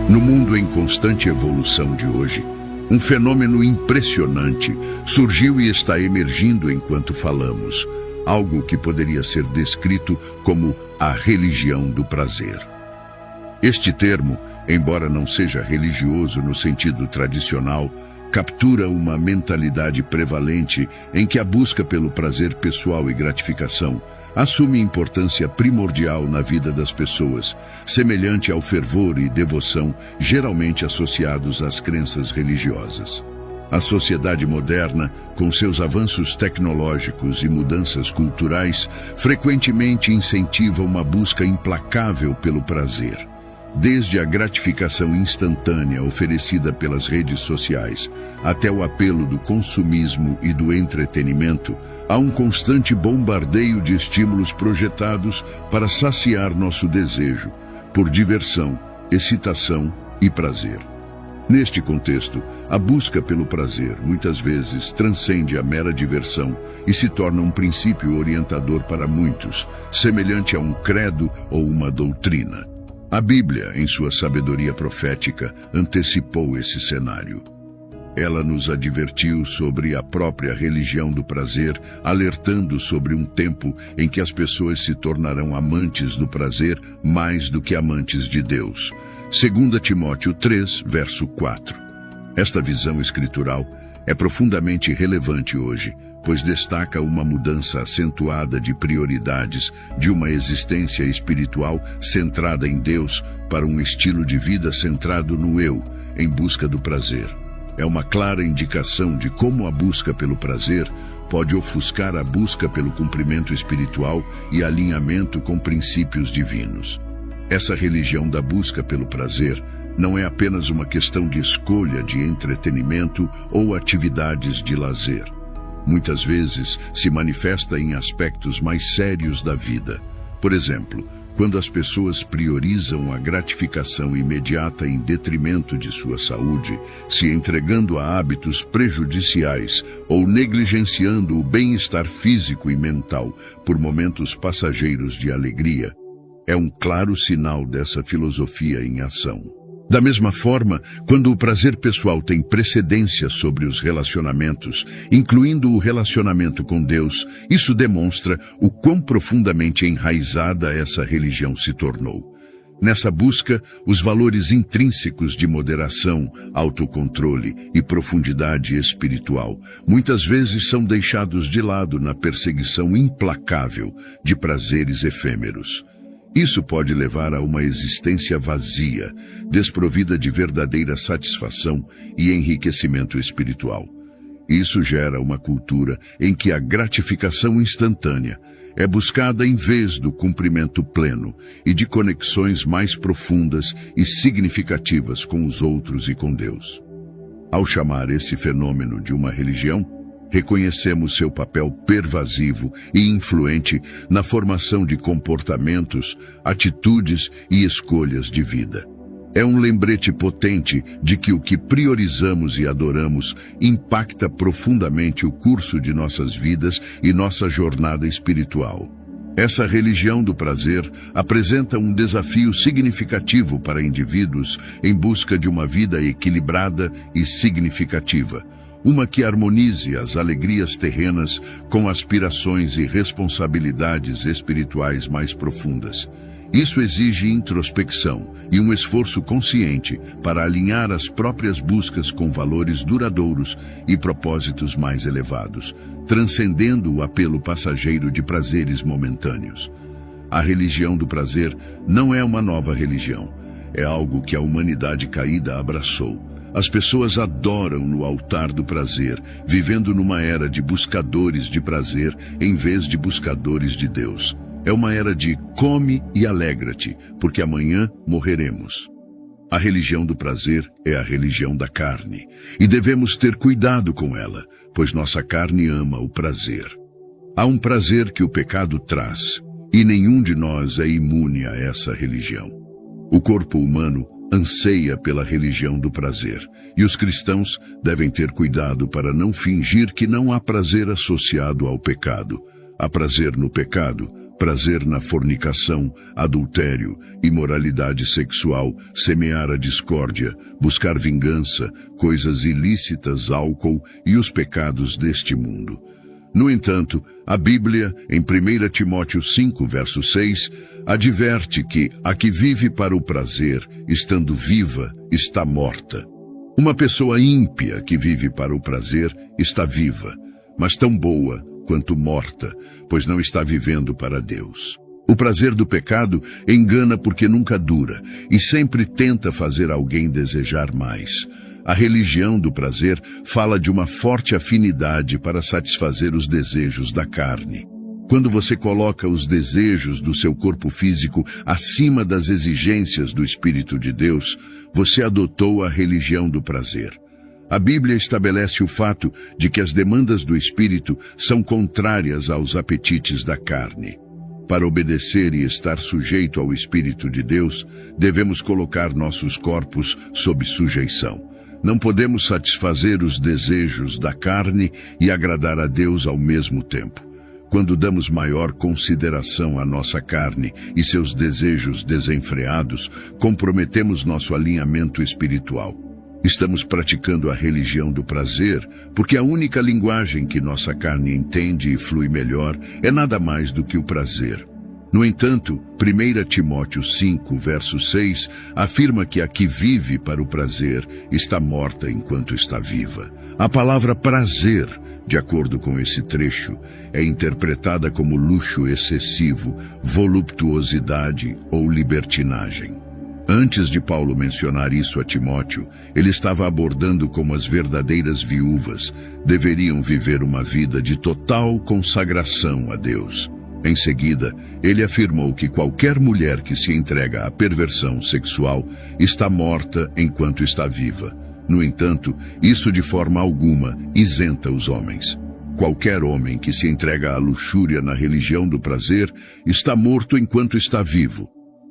No mundo em constante evolução de hoje, um fenômeno impressionante surgiu e está emergindo enquanto falamos, algo que poderia ser descrito como a religião do prazer. Este termo, embora não seja religioso no sentido tradicional, captura uma mentalidade prevalente em que a busca pelo prazer pessoal e gratificação assume importância primordial na vida das pessoas, semelhante ao fervor e devoção geralmente associados às crenças religiosas. A sociedade moderna, com seus avanços tecnológicos e mudanças culturais, frequentemente incentiva uma busca implacável pelo prazer. Desde a gratificação instantânea oferecida pelas redes sociais até o apelo do consumismo e do entretenimento, há um constante bombardeio de estímulos projetados para saciar nosso desejo por diversão, excitação e prazer. Neste contexto, a busca pelo prazer muitas vezes transcende a mera diversão e se torna um princípio orientador para muitos, semelhante a um credo ou uma doutrina. A Bíblia, em sua sabedoria profética, antecipou esse cenário. Ela nos advertiu sobre a própria religião do prazer, alertando sobre um tempo em que as pessoas se tornarão amantes do prazer mais do que amantes de Deus. 2 Timóteo 3, verso 4. Esta visão escritural é profundamente relevante hoje, pois destaca uma mudança acentuada de prioridades de uma existência espiritual centrada em Deus para um estilo de vida centrado no eu, em busca do prazer. É uma clara indicação de como a busca pelo prazer pode ofuscar a busca pelo cumprimento espiritual e alinhamento com princípios divinos. Essa religião da busca pelo prazer não é apenas uma questão de escolha de entretenimento ou atividades de lazer. Muitas vezes se manifesta em aspectos mais sérios da vida. Por exemplo, quando as pessoas priorizam a gratificação imediata em detrimento de sua saúde, se entregando a hábitos prejudiciais ou negligenciando o bem-estar físico e mental por momentos passageiros de alegria, é um claro sinal dessa filosofia em ação. Da mesma forma, quando o prazer pessoal tem precedência sobre os relacionamentos, incluindo o relacionamento com Deus, isso demonstra o quão profundamente enraizada essa religião se tornou. Nessa busca, os valores intrínsecos de moderação, autocontrole e profundidade espiritual muitas vezes são deixados de lado na perseguição implacável de prazeres efêmeros. Isso pode levar a uma existência vazia, desprovida de verdadeira satisfação e enriquecimento espiritual. Isso gera uma cultura em que a gratificação instantânea é buscada em vez do cumprimento pleno e de conexões mais profundas e significativas com os outros e com Deus. Ao chamar esse fenômeno de uma religião, reconhecemos seu papel pervasivo e influente na formação de comportamentos, atitudes e escolhas de vida. É um lembrete potente de que o que priorizamos e adoramos impacta profundamente o curso de nossas vidas e nossa jornada espiritual. Essa religião do prazer apresenta um desafio significativo para indivíduos em busca de uma vida equilibrada e significativa. Uma que harmonize as alegrias terrenas com aspirações e responsabilidades espirituais mais profundas. Isso exige introspecção e um esforço consciente para alinhar as próprias buscas com valores duradouros e propósitos mais elevados, transcendendo o apelo passageiro de prazeres momentâneos. A religião do prazer não é uma nova religião, é algo que a humanidade caída abraçou. As pessoas adoram no altar do prazer, vivendo numa era de buscadores de prazer em vez de buscadores de Deus. É uma era de come e alegra-te, porque amanhã morreremos. A religião do prazer é a religião da carne, e devemos ter cuidado com ela, pois nossa carne ama o prazer. Há um prazer que o pecado traz, e nenhum de nós é imune a essa religião. O corpo humano anseia pela religião do prazer, e os cristãos devem ter cuidado para não fingir que não há prazer associado ao pecado. Há prazer no pecado, prazer na fornicação, adultério, imoralidade sexual, semear a discórdia, buscar vingança, coisas ilícitas, álcool e os pecados deste mundo. No entanto, a Bíblia, em 1 Timóteo 5, verso 6, adverte que a que vive para o prazer, estando viva, está morta. Uma pessoa ímpia que vive para o prazer está viva, mas tão boa quanto morta, pois não está vivendo para Deus. O prazer do pecado engana porque nunca dura e sempre tenta fazer alguém desejar mais. A religião do prazer fala de uma forte afinidade para satisfazer os desejos da carne. Quando você coloca os desejos do seu corpo físico acima das exigências do Espírito de Deus, você adotou a religião do prazer. A Bíblia estabelece o fato de que as demandas do Espírito são contrárias aos apetites da carne. Para obedecer e estar sujeito ao Espírito de Deus, devemos colocar nossos corpos sob sujeição. Não podemos satisfazer os desejos da carne e agradar a Deus ao mesmo tempo. Quando damos maior consideração à nossa carne e seus desejos desenfreados, comprometemos nosso alinhamento espiritual. Estamos praticando a religião do prazer, porque a única linguagem que nossa carne entende e flui melhor é nada mais do que o prazer. No entanto, 1 Timóteo 5, verso 6, afirma que a que vive para o prazer está morta enquanto está viva. A palavra prazer, de acordo com esse trecho, é interpretada como luxo excessivo, voluptuosidade ou libertinagem. Antes de Paulo mencionar isso a Timóteo, ele estava abordando como as verdadeiras viúvas deveriam viver uma vida de total consagração a Deus. Em seguida, ele afirmou que qualquer mulher que se entrega à perversão sexual está morta enquanto está viva. No entanto, isso de forma alguma isenta os homens. Qualquer homem que se entrega à luxúria na religião do prazer está morto enquanto está vivo.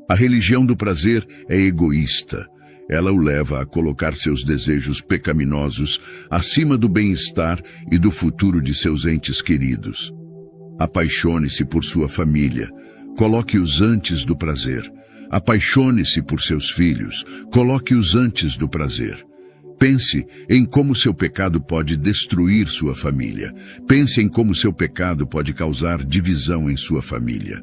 A religião do prazer é egoísta. Ela o leva a colocar seus desejos pecaminosos acima do bem-estar e do futuro de seus entes queridos. Apaixone-se por sua família. Coloque-os antes do prazer. Apaixone-se por seus filhos. Coloque-os antes do prazer. Pense em como seu pecado pode destruir sua família. Pense em como seu pecado pode causar divisão em sua família.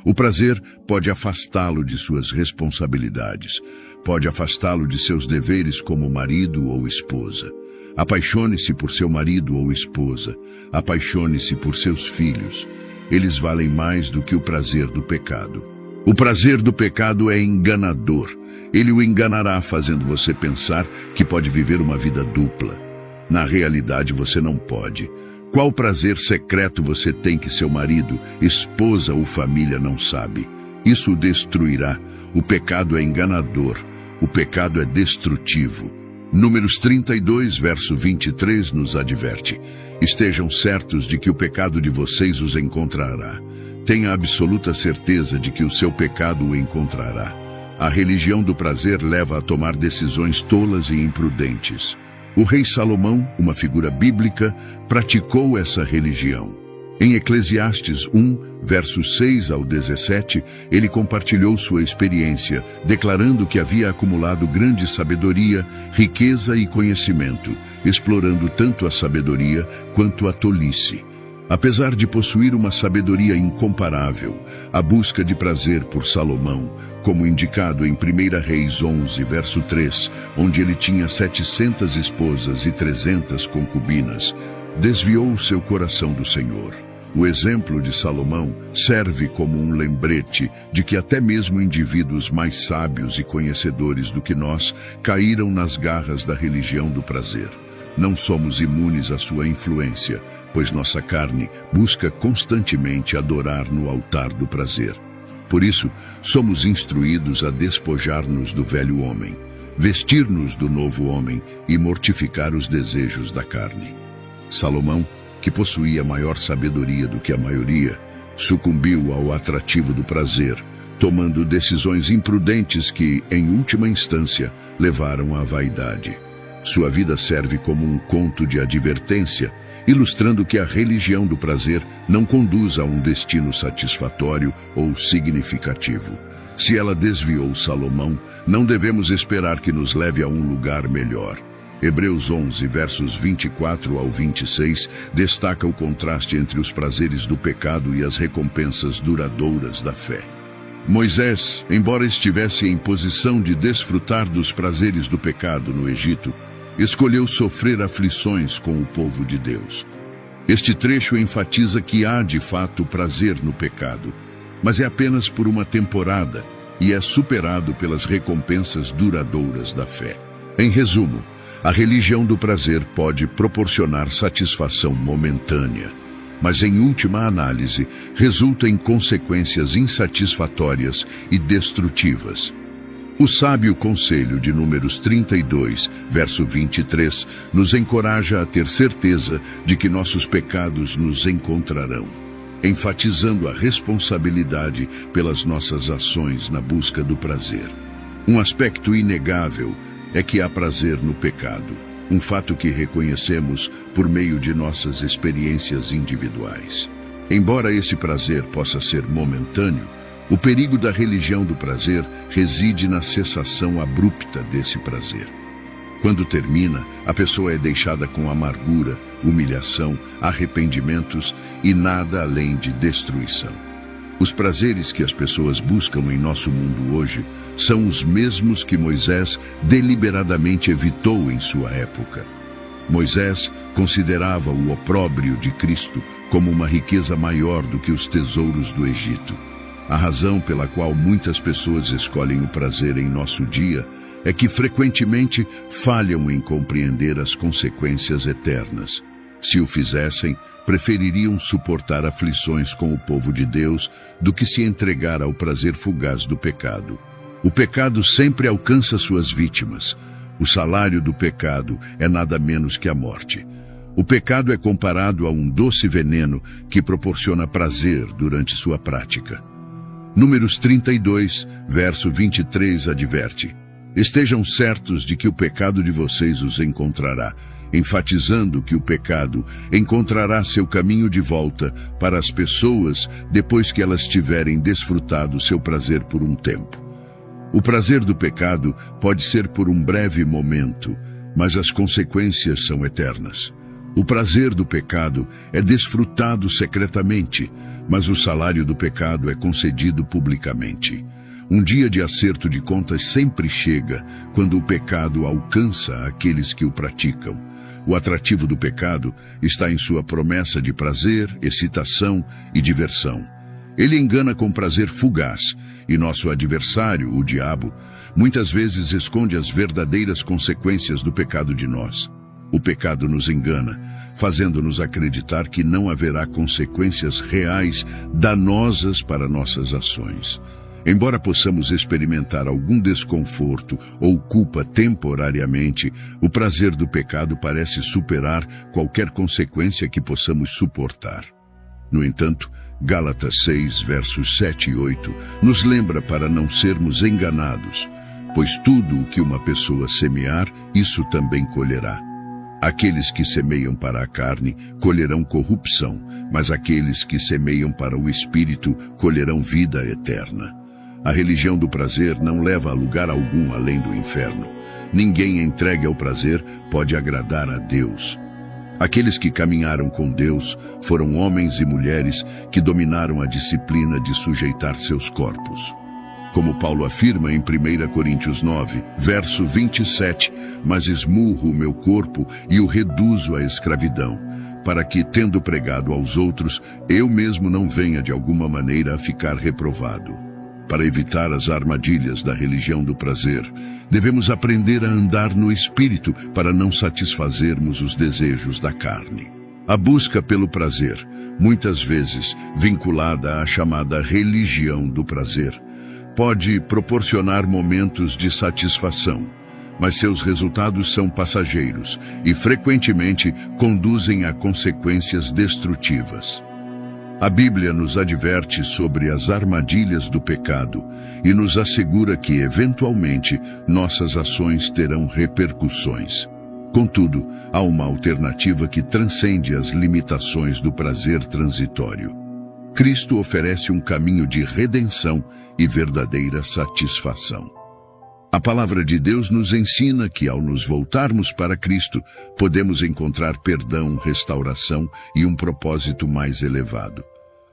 O prazer pode afastá-lo de suas responsabilidades. Pode afastá-lo de seus deveres como marido ou esposa. Apaixone-se por seu marido ou esposa. Apaixone-se por seus filhos. Eles valem mais do que o prazer do pecado. O prazer do pecado é enganador. Ele o enganará fazendo você pensar que pode viver uma vida dupla. Na realidade, você não pode. Qual prazer secreto você tem que seu marido, esposa ou família não sabe? Isso o destruirá. O pecado é enganador. O pecado é destrutivo. Números 32, verso 23 nos adverte: estejam certos de que o pecado de vocês os encontrará. Tenha absoluta certeza de que o seu pecado o encontrará. A religião do prazer leva a tomar decisões tolas e imprudentes. O rei Salomão, uma figura bíblica, praticou essa religião. Em Eclesiastes 1, versos 6 ao 17, ele compartilhou sua experiência, declarando que havia acumulado grande sabedoria, riqueza e conhecimento, explorando tanto a sabedoria quanto a tolice. Apesar de possuir uma sabedoria incomparável, a busca de prazer por Salomão, como indicado em 1 Reis 11, verso 3, onde ele tinha 700 esposas e 300 concubinas, desviou seu coração do Senhor. O exemplo de Salomão serve como um lembrete de que até mesmo indivíduos mais sábios e conhecedores do que nós caíram nas garras da religião do prazer. Não somos imunes à sua influência, pois nossa carne busca constantemente adorar no altar do prazer. Por isso, somos instruídos a despojar-nos do velho homem, vestir-nos do novo homem e mortificar os desejos da carne. Salomão, que possuía maior sabedoria do que a maioria, sucumbiu ao atrativo do prazer, tomando decisões imprudentes que, em última instância, levaram à vaidade. Sua vida serve como um conto de advertência ilustrando que a religião do prazer não conduz a um destino satisfatório ou significativo. Se ela desviou Salomão, não devemos esperar que nos leve a um lugar melhor. Hebreus 11, versos 24 ao 26, destaca o contraste entre os prazeres do pecado e as recompensas duradouras da fé. Moisés, embora estivesse em posição de desfrutar dos prazeres do pecado no Egito, escolheu sofrer aflições com o povo de Deus. Este trecho enfatiza que há de fato prazer no pecado, mas é apenas por uma temporada e é superado pelas recompensas duradouras da fé. Em resumo, a religião do prazer pode proporcionar satisfação momentânea, mas em última análise resulta em consequências insatisfatórias e destrutivas. O sábio conselho de Números 32, verso 23, nos encoraja a ter certeza de que nossos pecados nos encontrarão, enfatizando a responsabilidade pelas nossas ações na busca do prazer. Um aspecto inegável é que há prazer no pecado, um fato que reconhecemos por meio de nossas experiências individuais. Embora esse prazer possa ser momentâneo, o perigo da religião do prazer reside na cessação abrupta desse prazer. Quando termina, a pessoa é deixada com amargura, humilhação, arrependimentos e nada além de destruição. Os prazeres que as pessoas buscam em nosso mundo hoje são os mesmos que Moisés deliberadamente evitou em sua época. Moisés considerava o opróbrio de Cristo como uma riqueza maior do que os tesouros do Egito. A razão pela qual muitas pessoas escolhem o prazer em nosso dia é que frequentemente falham em compreender as consequências eternas. Se o fizessem, prefeririam suportar aflições com o povo de Deus do que se entregar ao prazer fugaz do pecado. O pecado sempre alcança suas vítimas. O salário do pecado é nada menos que a morte. O pecado é comparado a um doce veneno que proporciona prazer durante sua prática. Números 32, verso 23 adverte: Estejam certos de que o pecado de vocês os encontrará, enfatizando que o pecado encontrará seu caminho de volta para as pessoas depois que elas tiverem desfrutado seu prazer por um tempo. O prazer do pecado pode ser por um breve momento, mas as consequências são eternas. O prazer do pecado é desfrutado secretamente, mas o salário do pecado é concedido publicamente. Um dia de acerto de contas sempre chega quando o pecado alcança aqueles que o praticam. O atrativo do pecado está em sua promessa de prazer, excitação e diversão. Ele engana com prazer fugaz, e nosso adversário, o diabo, muitas vezes esconde as verdadeiras consequências do pecado de nós. O pecado nos engana, fazendo-nos acreditar que não haverá consequências reais danosas para nossas ações. Embora possamos experimentar algum desconforto ou culpa temporariamente, o prazer do pecado parece superar qualquer consequência que possamos suportar. No entanto, Gálatas 6, versos 7 e 8, nos lembra para não sermos enganados, pois tudo o que uma pessoa semear, isso também colherá. Aqueles que semeiam para a carne colherão corrupção, mas aqueles que semeiam para o Espírito colherão vida eterna. A religião do prazer não leva a lugar algum além do inferno. Ninguém entregue ao prazer pode agradar a Deus. Aqueles que caminharam com Deus foram homens e mulheres que dominaram a disciplina de sujeitar seus corpos. Como Paulo afirma em 1 Coríntios 9, verso 27, mas esmurro o meu corpo e o reduzo à escravidão, para que, tendo pregado aos outros, eu mesmo não venha de alguma maneira a ficar reprovado. Para evitar as armadilhas da religião do prazer, devemos aprender a andar no Espírito para não satisfazermos os desejos da carne. A busca pelo prazer, muitas vezes vinculada à chamada religião do prazer, pode proporcionar momentos de satisfação, mas seus resultados são passageiros e frequentemente conduzem a consequências destrutivas. A Bíblia nos adverte sobre as armadilhas do pecado e nos assegura que, eventualmente, nossas ações terão repercussões. Contudo, há uma alternativa que transcende as limitações do prazer transitório. Cristo oferece um caminho de redenção e verdadeira satisfação. A palavra de Deus nos ensina que, ao nos voltarmos para Cristo, podemos encontrar perdão, restauração e um propósito mais elevado.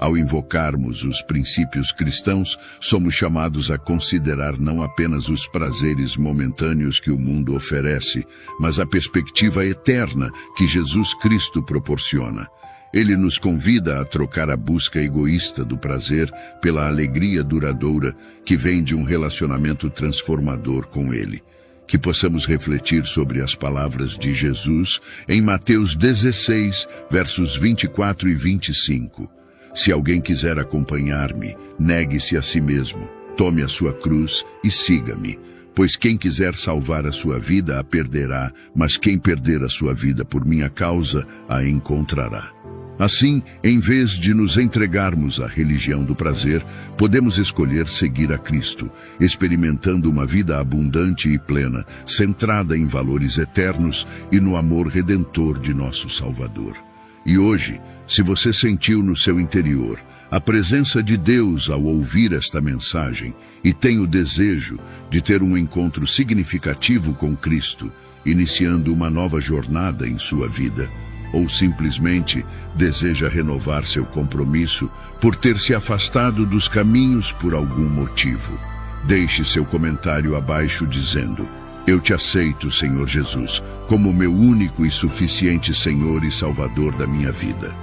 Ao invocarmos os princípios cristãos, somos chamados a considerar não apenas os prazeres momentâneos que o mundo oferece, mas a perspectiva eterna que Jesus Cristo proporciona. Ele nos convida a trocar a busca egoísta do prazer pela alegria duradoura que vem de um relacionamento transformador com Ele. Que possamos refletir sobre as palavras de Jesus em Mateus 16, versos 24 e 25. Se alguém quiser acompanhar-me, negue-se a si mesmo, tome a sua cruz e siga-me. Pois quem quiser salvar a sua vida a perderá, mas quem perder a sua vida por minha causa a encontrará. Assim, em vez de nos entregarmos à religião do prazer, podemos escolher seguir a Cristo, experimentando uma vida abundante e plena, centrada em valores eternos e no amor redentor de nosso Salvador. E hoje, se você sentiu no seu interior a presença de Deus ao ouvir esta mensagem e tem o desejo de ter um encontro significativo com Cristo, iniciando uma nova jornada em sua vida, ou simplesmente deseja renovar seu compromisso por ter se afastado dos caminhos por algum motivo, deixe seu comentário abaixo dizendo: eu te aceito, Senhor Jesus, como meu único e suficiente Senhor e Salvador da minha vida.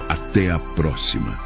Até a próxima.